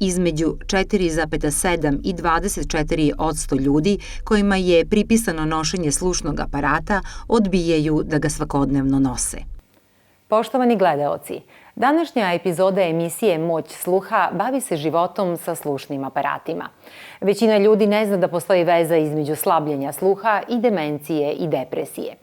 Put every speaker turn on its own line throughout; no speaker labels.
Između 4,7 i 24% ljudi kojima je pripisano nošenje slušnog aparata odbijaju da ga svakodnevno nose.
Poštovani gledaoci, današnja epizoda emisije Moć sluha bavi se životom sa slušnim aparatima. Većina ljudi ne zna da postoji veza između slabljenja sluha i demencije i depresije.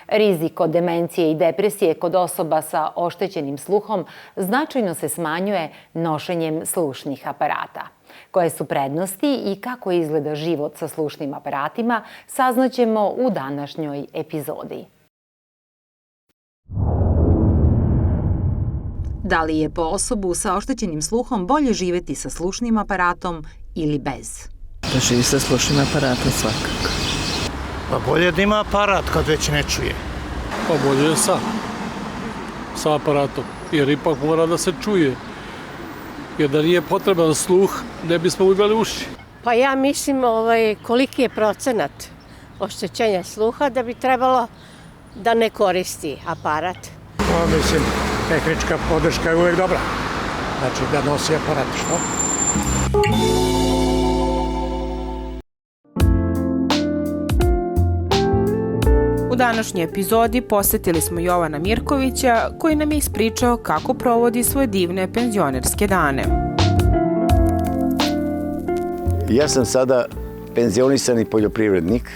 Rizik od demencije i depresije kod osoba sa oštećenim sluhom značajno se smanjuje nošenjem slušnih aparata. Koje su prednosti i kako izgleda život sa slušnim aparatima saznaćemo u današnjoj epizodi.
Da li je po osobu sa oštećenim sluhom bolje živeti sa slušnim aparatom ili bez?
Da živi sa slušnim aparatom svakako.
Pa bolje da ima aparat kad već ne čuje.
Pa bolje je sa aparatom, jer ipak mora da se čuje. Jer da nije potreban sluh, ne bismo imali uši.
Pa ja mislim koliki je procenat oštećenja sluha da bi trebalo da ne koristi aparat.
Mislim, tehnička podrška je uvek dobra. Znači da nosi aparat, što?
U današnjoj epizodi posetili smo Jovana Mirkovića koji nam je ispričao kako provodi svoje divne penzionerske dane.
Ja sam sada penzionisani poljoprivrednik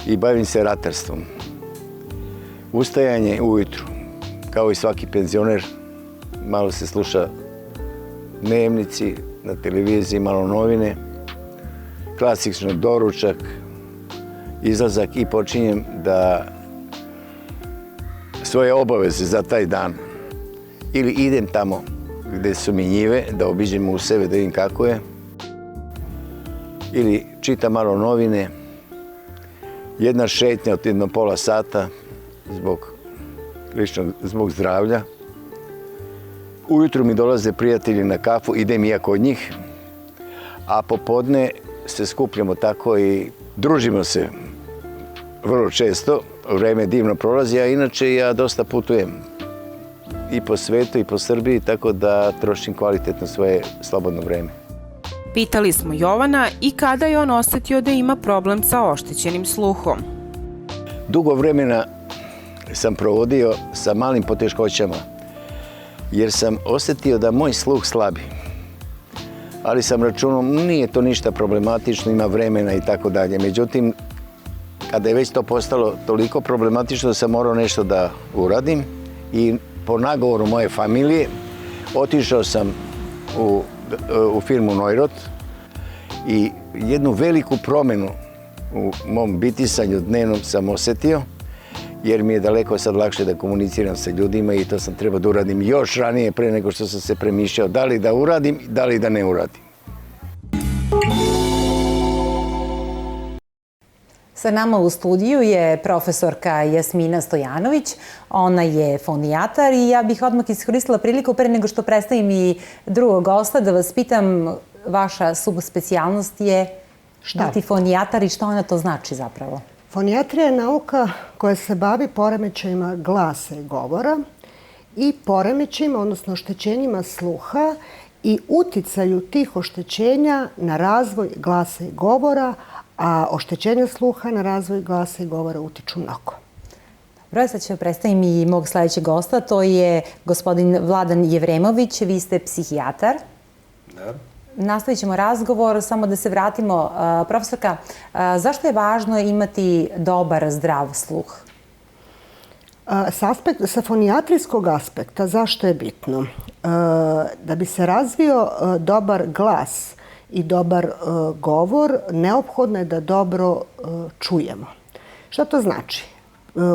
i bavim se ratarstvom. Ustajanje ujutru, kao i svaki penzioner, malo se sluša dnevnici, na televiziji malo novine, klasično doručak, izlazak i počinjem da svoje obaveze za taj dan ili idem tamo gde su mi njive, da obiđem u sebe, da vidim kako je, ili čitam malo novine, jedna šetnja od jedno pola sata zbog zdravlja. Ujutru mi dolaze prijatelji na kafu, idem i ja kod njih, a popodne se skupljamo tako i družimo se vrlo često. Vreme divno prolazi, a inače ja dosta putujem i po svetu i po Srbiji, tako da trošim kvalitetno svoje slobodno vreme.
Pitali smo Jovana i kada je on osetio da ima problem sa oštećenim sluhom.
Dugo vremena sam provodio sa malim poteškoćama, jer sam osetio da moj sluh slabi. Ali sam računao, nije to ništa problematično, ima vremena i tako dalje. Međutim, kada je već to postalo toliko problematično da sam morao nešto da uradim i po nagovoru moje familije otišao sam u firmu Neurot i jednu veliku promenu u mom bitisanju dnevnom sam osetio, jer mi je daleko sad lakše da komuniciram sa ljudima i to sam trebao da uradim još ranije pre nego što sam se premišljao da li da uradim, da li da ne uradim.
Sa nama u studiju je profesorka Jasmina Stojanović. Ona je fonijatar i ja bih odmah iskoristila priliku pre nego što predstavim i drugog gosta da vas pitam, vaša subspecijalnost je biti fonijatar i što ona to znači zapravo?
Fonijatrija je nauka koja se bavi poremećajima glasa i govora i poremećajima, odnosno oštećenjima sluha i uticaju tih oštećenja na razvoj glasa i govora, a oštećenja sluha na razvoj glasa i govora utiču mnogo.
Dobro, sad ću predstavim i mog sledećeg gosta, to je gospodin Vladan Jevremović, vi ste psihijatar.
Da.
Nastavit ćemo razgovor, samo da se vratimo. Profesorka, zašto je važno imati dobar, zdrav sluh?
Sa fonijatrijskog aspekta, zašto je bitno? Da bi se razvio dobar glas i dobar govor, neophodno je da dobro čujemo. Šta to znači?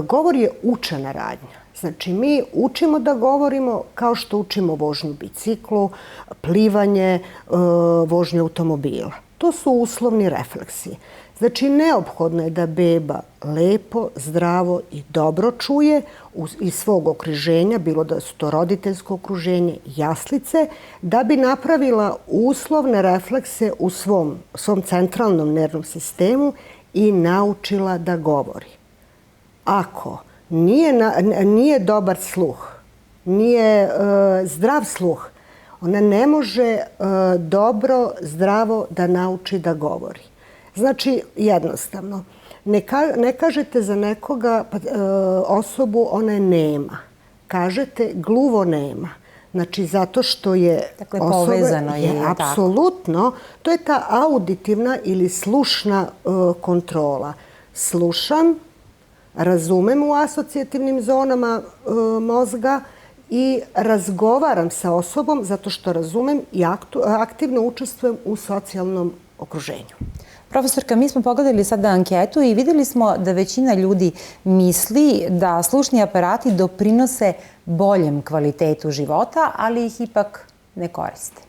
Govor je učena radnja. Znači, mi učimo da govorimo kao što učimo vožnju biciklu, plivanje, vožnju automobila. To su uslovni refleksi. Znači, neophodno je da beba lepo, zdravo i dobro čuje iz svog okruženja, bilo da su to roditeljsko okruženje, jaslice, da bi napravila uslovne reflekse u svom centralnom nervnom sistemu i naučila da govori. Ako nije dobar sluh, nije zdrav sluh, ona ne može dobro, zdravo da nauči da govori. Znači, jednostavno, ne kažete za nekoga osobu ona je nema. Kažete gluvo nema. Znači, zato što je
dakle, povezano je
apsolutno, to je ta auditivna ili slušna kontrola. Slušam, razumem u asocijativnim zonama mozga i razgovaram sa osobom zato što razumem i aktivno učestvujem u socijalnom okruženju.
Profesorka, mi smo pogledali sada anketu i videli smo da većina ljudi misli da slušni aparati doprinose boljem kvalitetu života, ali ih ipak ne koriste.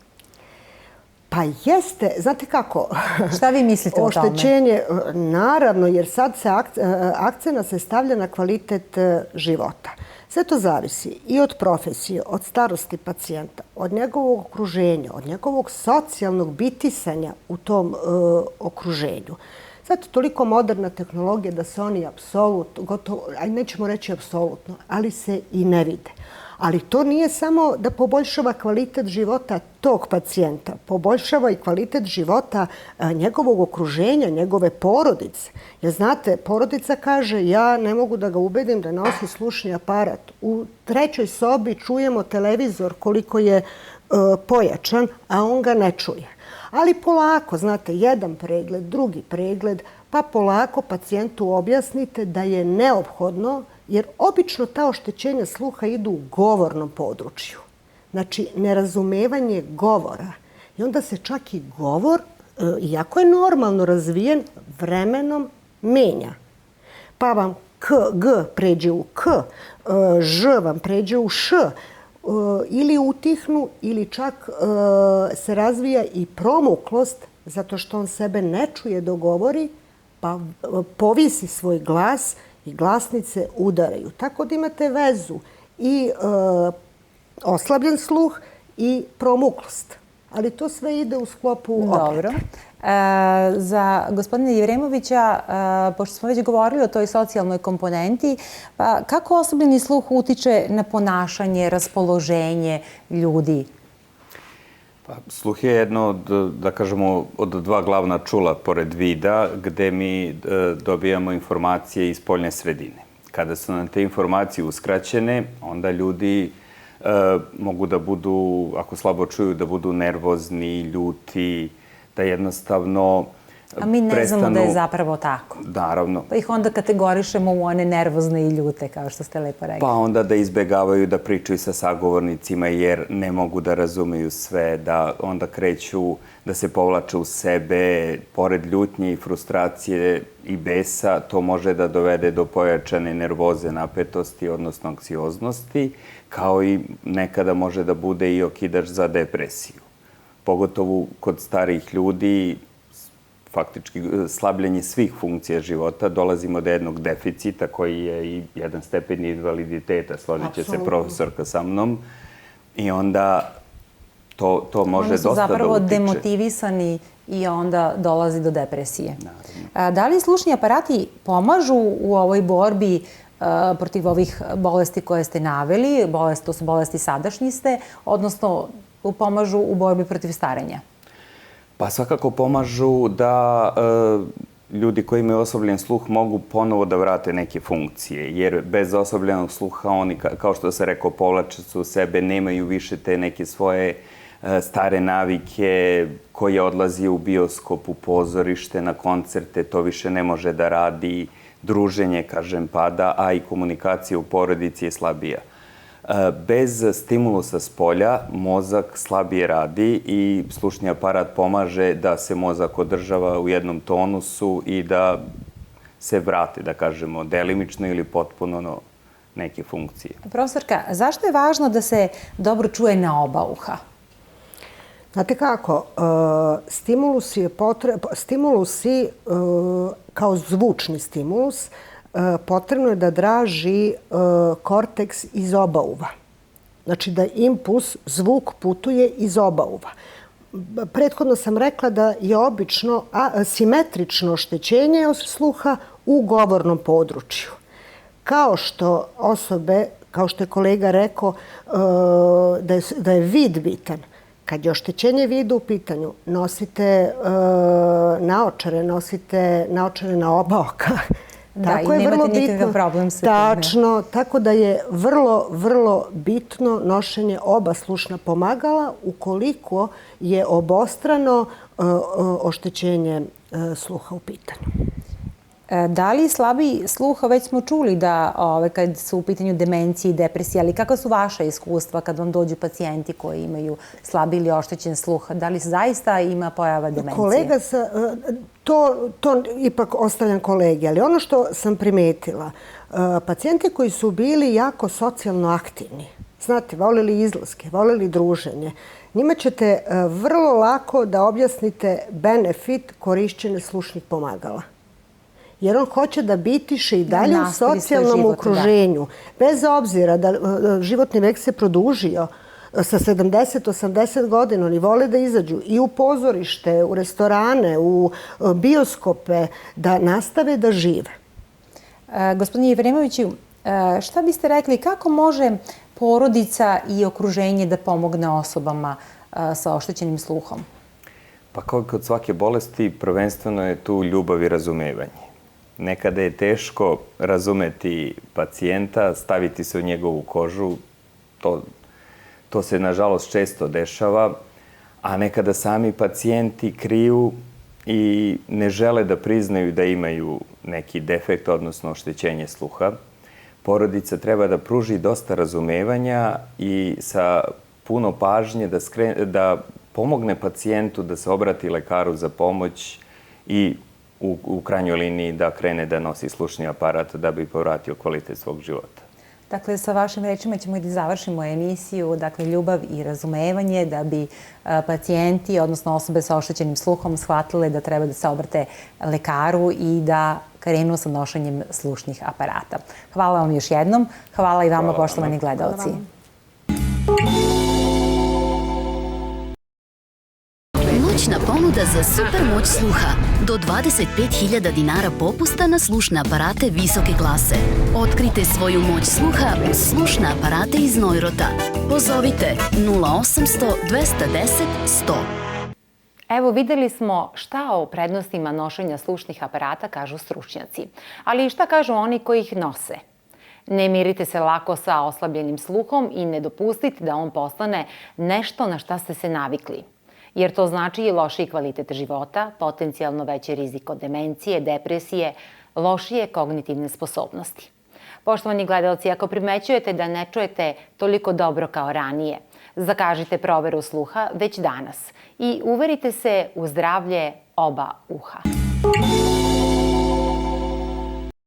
Pa jeste, znate kako?
Šta vi mislite o tome?
Oštećenje, naravno, jer sad se akcena se stavlja na kvalitet života. Sve to zavisi i od profesije, od starosti pacijenta, od njegovog okruženja, od njegovog socijalnog bitisanja u tom okruženju. Sad je toliko moderna tehnologija da se oni apsolutno, gotovo, nećemo reći apsolutno, ali se i ne vide. Ali to nije samo da poboljšava kvalitet života tog pacijenta, poboljšava i kvalitet života njegovog okruženja, njegove porodice. Jer znate, porodica kaže ja ne mogu da ga ubedim da nosi slušni aparat. U trećoj sobi čujemo televizor koliko je pojačan, a on ga ne čuje. Ali polako, znate, jedan pregled, drugi pregled, pa polako pacijentu objasnite da je neophodno, jer obično ta oštećenja sluha idu u govornom području. Znači, nerazumevanje govora. I onda se čak i govor, iako je normalno razvijen, vremenom menja. Pa vam k, g pređe u k, ž vam pređe u š, ili utihnu, ili čak se razvija i promuklost, zato što on sebe ne čuje dok govori, pa povisi svoj glas i glasnice udaraju. Tako da imate vezu i oslabljen sluh i promuklost. Ali to sve ide u sklopu obrata.
Dobro. Za gospodina Jevremovića, pošto smo već govorili o toj socijalnoj komponenti, pa kako oslabljeni sluh utiče na ponašanje, raspoloženje ljudi?
Pa, sluh je jedno od, da kažemo, od dva glavna čula pored vida, gde mi dobijamo informacije iz spoljne sredine. Kada su nam te informacije uskraćene, onda ljudi mogu da budu, ako slabo čuju, da budu nervozni, ljuti, da jednostavno
A mi ne znamo da je zapravo tako.
Naravno.
Pa ih onda kategorišemo u one nervozne i ljute, kao što ste lepo rekli.
Pa onda da izbegavaju da pričaju sa sagovornicima jer ne mogu da razumeju sve, da onda kreću da se povlače u sebe, pored ljutnje i frustracije i besa, to može da dovede do pojačane nervoze, napetosti, odnosno anksioznosti, kao i nekada može da bude i okidač za depresiju. Pogotovo kod starijih ljudi, faktički slabljenje svih funkcija života, dolazimo do jednog deficita koji je i jedan stepen invaliditeta, složit će se profesorka sa mnom, i onda to može dosta da utiče.
Oni su zapravo demotivisani i onda dolazi do depresije. Da li slušni aparati pomažu u ovoj borbi protiv ovih bolesti koje ste naveli, to su bolesti sadašnjiste, odnosno pomažu u borbi protiv starenja?
Pa svakako pomažu da ljudi koji imaju oslabljen sluh mogu ponovo da vrate neke funkcije, jer bez oslabljenog sluha oni, kao što se rekao, povlače su u sebe, nemaju više te neke svoje stare navike, koje odlazi u bioskop, u pozorište, na koncerte, to više ne može da radi, druženje, kažem, pada, a i komunikacija u porodici je slabija. Bez stimulusa s polja mozak slabije radi i slušni aparat pomaže da se mozak održava u jednom tonusu i da se vrati, da kažemo, delimično ili potpuno neke funkcije.
Profesorka, zašto je važno da se dobro čuje na oba uha?
Znate kako, stimulusi kao zvučni stimulus potrebno je da draži korteks iz oba uva. Znači da impuls, zvuk putuje iz oba uva. Prethodno sam rekla da je obično simetrično oštećenje sluha u govornom području. Kao što je kolega rekao da je vid bitan, Kad je oštećenje vida u pitanju, nosite naočare, nosite naočare na oba oka.
Da, i nemate nikakav problem sa tim.
Tačno, tako da je vrlo, vrlo bitno nošenje oba slušna pomagala ukoliko je obostrano oštećenje sluha u pitanju.
Da li slabiji sluha, već smo čuli da kad su u pitanju demencije i depresije, ali kakva su vaša iskustva kad vam dođu pacijenti koji imaju slabi ili oštećen sluh? Da li zaista ima pojava demencije?
Kolega, to ipak ostavljam kolegi, ali ono što sam primetila, pacijenti koji su bili jako socijalno aktivni, znate, voleli izlaske, voleli druženje, njima ćete vrlo lako da objasnite benefit korišćenja slušnih pomagala. Jer on hoće da bitiše i dalje u socijalnom okruženju. Bez obzira da životni vek se produžio sa 70-80 godina, oni vole da izađu i u pozorište, u restorane, u bioskope, da nastave da žive.
Gospodine Jefremoviću, šta biste rekli, kako može porodica i okruženje da pomogne osobama sa oštećenim sluhom?
Pa kao i kod svake bolesti, prvenstveno je tu ljubav i razumevanje. Nekada je teško razumeti pacijenta, staviti se u njegovu kožu, to se nažalost često dešava, a nekada sami pacijenti kriju i ne žele da priznaju da imaju neki defekt, odnosno oštećenje sluha. Porodica treba da pruži dosta razumevanja i sa puno pažnje da pomogne pacijentu da se obrati lekaru za pomoć i u krajnjoj liniji da krene da nosi slušni aparat da bi povratio kvalitet svog života.
Dakle, sa vašim rečima ćemo i da završimo emisiju, dakle, ljubav i razumevanje da bi pacijenti, odnosno osobe sa oštećenim sluhom, shvatile da treba da se obrate lekaru i da krenu sa nošenjem slušnih aparata. Hvala vam još jednom. Hvala i vama, poštovani gledaoci.
Moćna ponuda za super moć sluha. Do 25.000 dinara popusta na slušne aparate visoke klase. Otkrite svoju moć sluha uz slušne aparate iz Neurota. Pozovite 0800 210 100.
Evo, videli smo šta o prednostima nošenja slušnih aparata kažu stručnjaci. Ali i šta kažu oni koji ih nose? Ne mirite se lako sa oslabljenim sluhom i ne dopustite da on postane nešto na šta ste se navikli. Jer to znači i lošiji kvalitet života, potencijalno veći rizik od demencije, depresije, lošije kognitivne sposobnosti. Poštovani gledalci, ako primećujete da ne čujete toliko dobro kao ranije, zakažite proveru sluha već danas i uverite se u zdravlje oba uha.